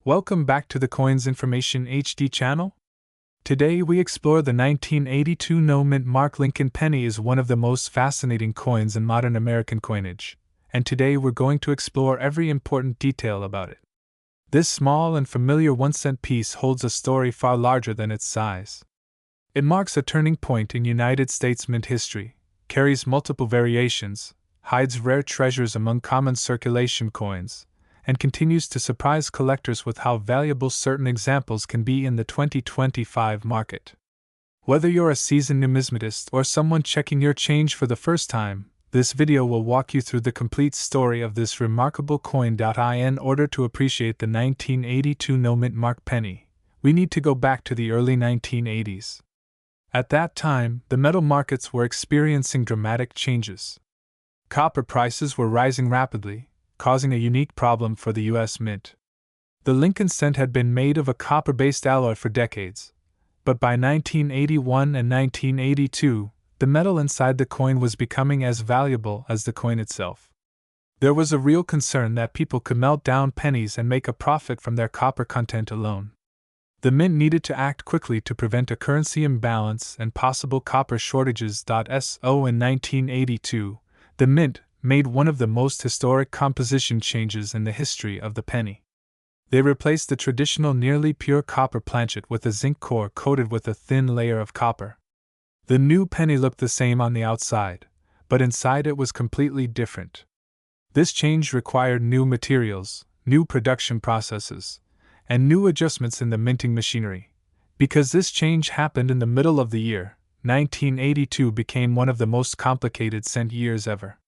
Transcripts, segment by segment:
Welcome back to the Coins Information HD channel. Today we explore the 1982 no-mint mark. Lincoln penny is one of the most fascinating coins in modern American coinage, and today we're going to explore every important detail about it. This small and familiar 1-cent piece holds a story far larger than its size. It marks a turning point in United States mint history, carries multiple variations, hides rare treasures among common circulation coins, and continues to surprise collectors with how valuable certain examples can be in the 2025 market. Whether you're a seasoned numismatist or someone checking your change for the first time, this video will walk you through the complete story of this remarkable coin. In order to appreciate the 1982 no-mint mark penny, we need to go back to the early 1980s. At that time, the metal markets were experiencing dramatic changes. Copper prices were rising rapidly, causing a unique problem for the U.S. Mint. The Lincoln cent had been made of a copper-based alloy for decades, but by 1981 and 1982, the metal inside the coin was becoming as valuable as the coin itself. There was a real concern that people could melt down pennies and make a profit from their copper content alone. The mint needed to act quickly to prevent a currency imbalance and possible copper shortages. In 1982, the mint made one of the most historic composition changes in the history of the penny. They replaced the traditional nearly pure copper planchet with a zinc core coated with a thin layer of copper. The new penny looked the same on the outside, but inside it was completely different. This change required new materials, new production processes, and new adjustments in the minting machinery. Because this change happened in the middle of the year, 1982 became one of the most complicated cent years ever.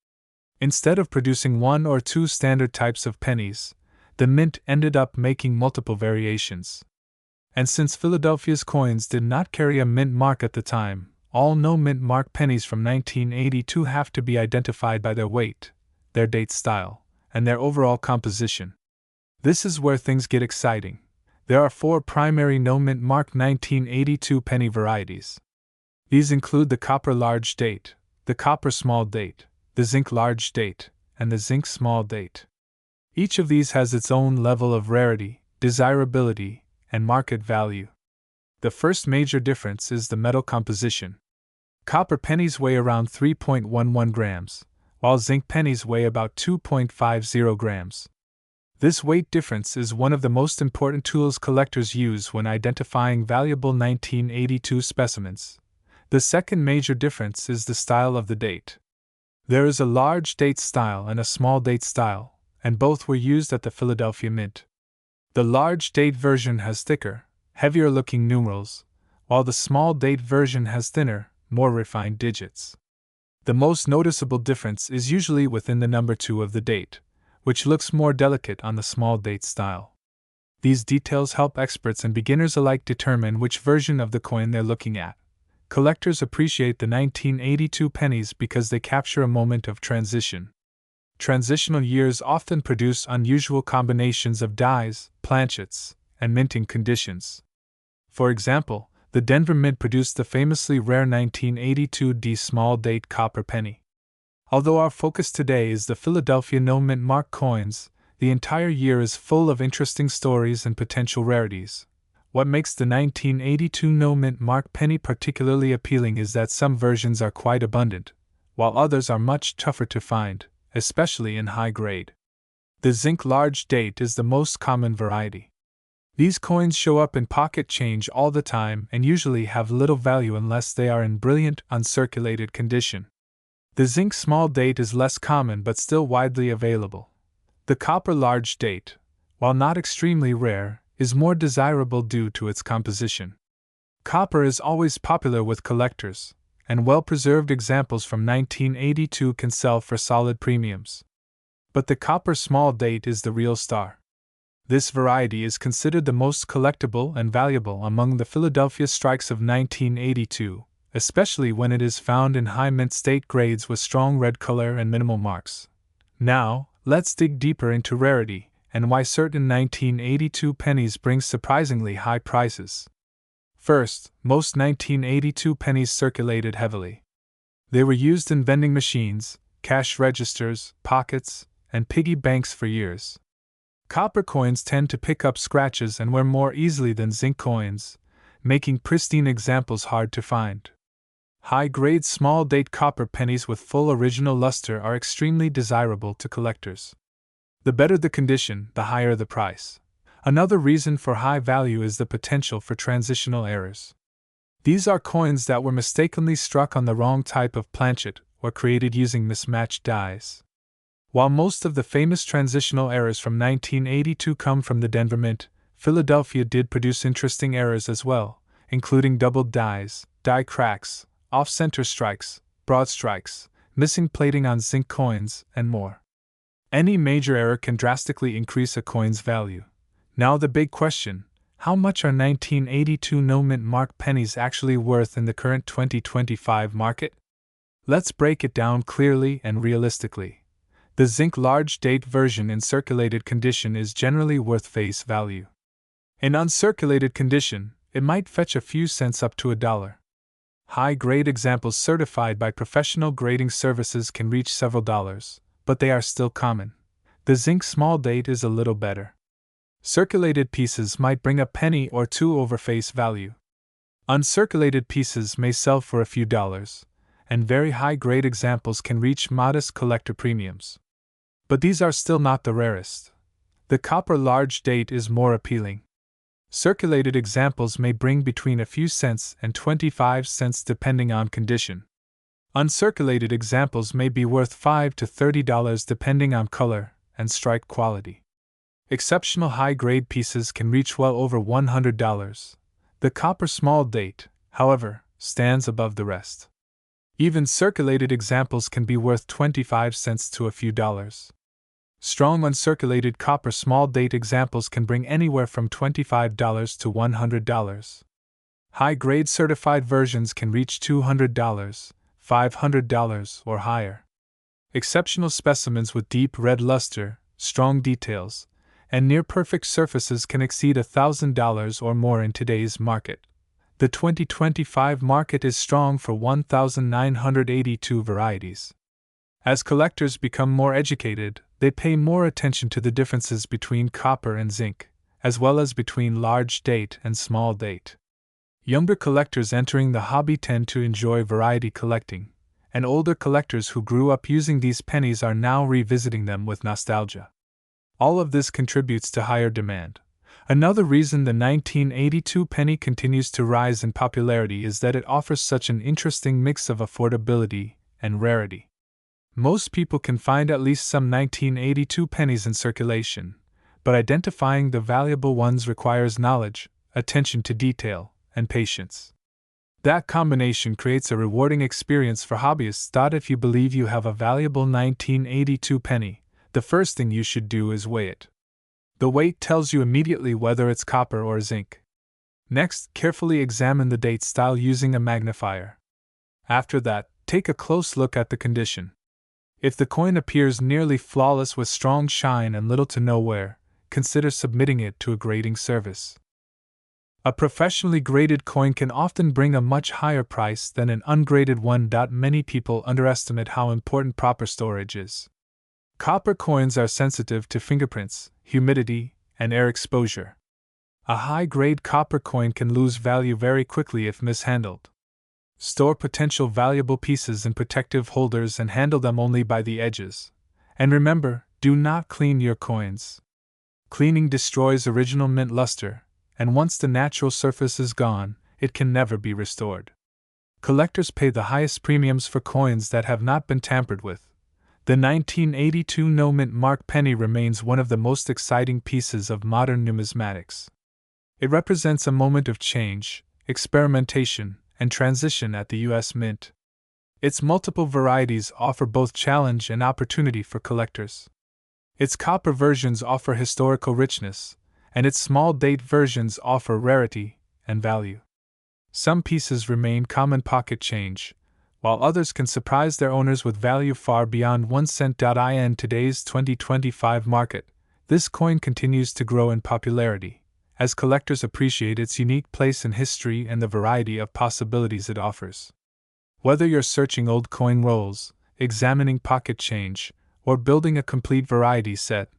Instead of producing one or two standard types of pennies, the mint ended up making multiple variations. And since Philadelphia's coins did not carry a mint mark at the time, all no-mint mark pennies from 1982 have to be identified by their weight, their date style, and their overall composition. This is where things get exciting. There are 4 primary no-mint mark 1982 penny varieties. These include the copper large date, the copper small date, the zinc large date, and the zinc small date. Each of these has its own level of rarity, desirability, and market value. The first major difference is the metal composition. Copper pennies weigh around 3.11 grams, while zinc pennies weigh about 2.50 grams. This weight difference is one of the most important tools collectors use when identifying valuable 1982 specimens. The second major difference is the style of the date. There is a large date style and a small date style, and both were used at the Philadelphia Mint. The large date version has thicker, heavier-looking numerals, while the small date version has thinner, more refined digits. The most noticeable difference is usually within the number 2 of the date, which looks more delicate on the small date style. These details help experts and beginners alike determine which version of the coin they're looking at. Collectors appreciate the 1982 pennies because they capture a moment of transition. Transitional years often produce unusual combinations of dies, planchets, and minting conditions. For example, the Denver Mint produced the famously rare 1982 D small date copper penny. Although our focus today is the Philadelphia no-mint mark coins, the entire year is full of interesting stories and potential rarities. What makes the 1982 no-mint mark penny particularly appealing is that some versions are quite abundant, while others are much tougher to find, especially in high grade. The zinc large date is the most common variety. These coins show up in pocket change all the time and usually have little value unless they are in brilliant, uncirculated condition. The zinc small date is less common but still widely available. The copper large date, while not extremely rare, is more desirable due to its composition. Copper is always popular with collectors, and well-preserved examples from 1982 can sell for solid premiums. But the copper small date is the real star. This variety is considered the most collectible and valuable among the Philadelphia strikes of 1982, especially when it is found in high mint state grades with strong red color and minimal marks. Now, let's dig deeper into rarity and why certain 1982 pennies bring surprisingly high prices. First, most 1982 pennies circulated heavily. They were used in vending machines, cash registers, pockets, and piggy banks for years. Copper coins tend to pick up scratches and wear more easily than zinc coins, making pristine examples hard to find. High-grade small-date copper pennies with full original luster are extremely desirable to collectors. The better the condition, the higher the price. Another reason for high value is the potential for transitional errors. These are coins that were mistakenly struck on the wrong type of planchet or created using mismatched dies. While most of the famous transitional errors from 1982 come from the Denver Mint, Philadelphia did produce interesting errors as well, including doubled dies, die cracks, off-center strikes, broad strikes, missing plating on zinc coins, and more. Any major error can drastically increase a coin's value. Now the big question: how much are 1982 no-mint mark pennies actually worth in the current 2025 market? Let's break it down clearly and realistically. The zinc large-date version in circulated condition is generally worth face value. In uncirculated condition, it might fetch a few cents up to $1. High-grade examples certified by professional grading services can reach several dollars, but they are still common. The zinc small date is a little better. Circulated pieces might bring a penny or two over face value. Uncirculated pieces may sell for a few dollars, and very high-grade examples can reach modest collector premiums. But these are still not the rarest. The copper large date is more appealing. Circulated examples may bring between a few cents and 25 cents depending on condition. Uncirculated examples may be worth $5 to $30 depending on color and strike quality. Exceptional high-grade pieces can reach well over $100. The copper small date, however, stands above the rest. Even circulated examples can be worth 25 cents to a few dollars. Strong uncirculated copper small date examples can bring anywhere from $25 to $100. High-grade certified versions can reach $200, $500, or higher. Exceptional specimens with deep red luster, strong details, and near-perfect surfaces can exceed $1,000 or more in today's market. The 2025 market is strong for 1,982 varieties. As collectors become more educated, they pay more attention to the differences between copper and zinc, as well as between large date and small date. Younger collectors entering the hobby tend to enjoy variety collecting, and older collectors who grew up using these pennies are now revisiting them with nostalgia. All of this contributes to higher demand. Another reason the 1982 penny continues to rise in popularity is that it offers such an interesting mix of affordability and rarity. Most people can find at least some 1982 pennies in circulation, but identifying the valuable ones requires knowledge, attention to detail, and patience. That combination creates a rewarding experience for hobbyists. If you believe you have a valuable 1982 penny, the first thing you should do is weigh it. The weight tells you immediately whether it's copper or zinc. Next, carefully examine the date style using a magnifier. After that, take a close look at the condition. If the coin appears nearly flawless with strong shine and little to no wear, consider submitting it to a grading service. A professionally graded coin can often bring a much higher price than an ungraded one. Many people underestimate how important proper storage is. Copper coins are sensitive to fingerprints, humidity, and air exposure. A high-grade copper coin can lose value very quickly if mishandled. Store potential valuable pieces in protective holders and handle them only by the edges. And remember, do not clean your coins. Cleaning destroys original mint luster, and once the natural surface is gone, it can never be restored. Collectors pay the highest premiums for coins that have not been tampered with. The 1982 no-mint mark penny remains one of the most exciting pieces of modern numismatics. It represents a moment of change, experimentation, and transition at the U.S. Mint. Its multiple varieties offer both challenge and opportunity for collectors. Its copper versions offer historical richness, and its small-date versions offer rarity and value. Some pieces remain common pocket change, while others can surprise their owners with value far beyond 1 cent. In today's 2025 market, this coin continues to grow in popularity, as collectors appreciate its unique place in history and the variety of possibilities it offers. Whether you're searching old coin rolls, examining pocket change, or building a complete variety set,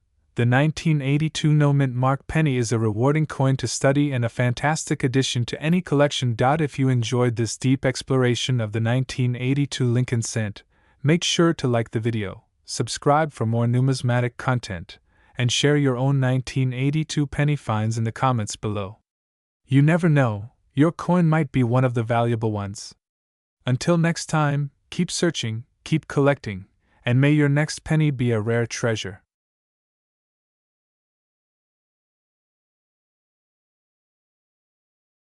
The 1982 No Mint Mark penny is a rewarding coin to study and a fantastic addition to any collection. If you enjoyed this deep exploration of the 1982 Lincoln cent, make sure to like the video, subscribe for more numismatic content, and share your own 1982 penny finds in the comments below. You never know, your coin might be one of the valuable ones. Until next time, keep searching, keep collecting, and may your next penny be a rare treasure.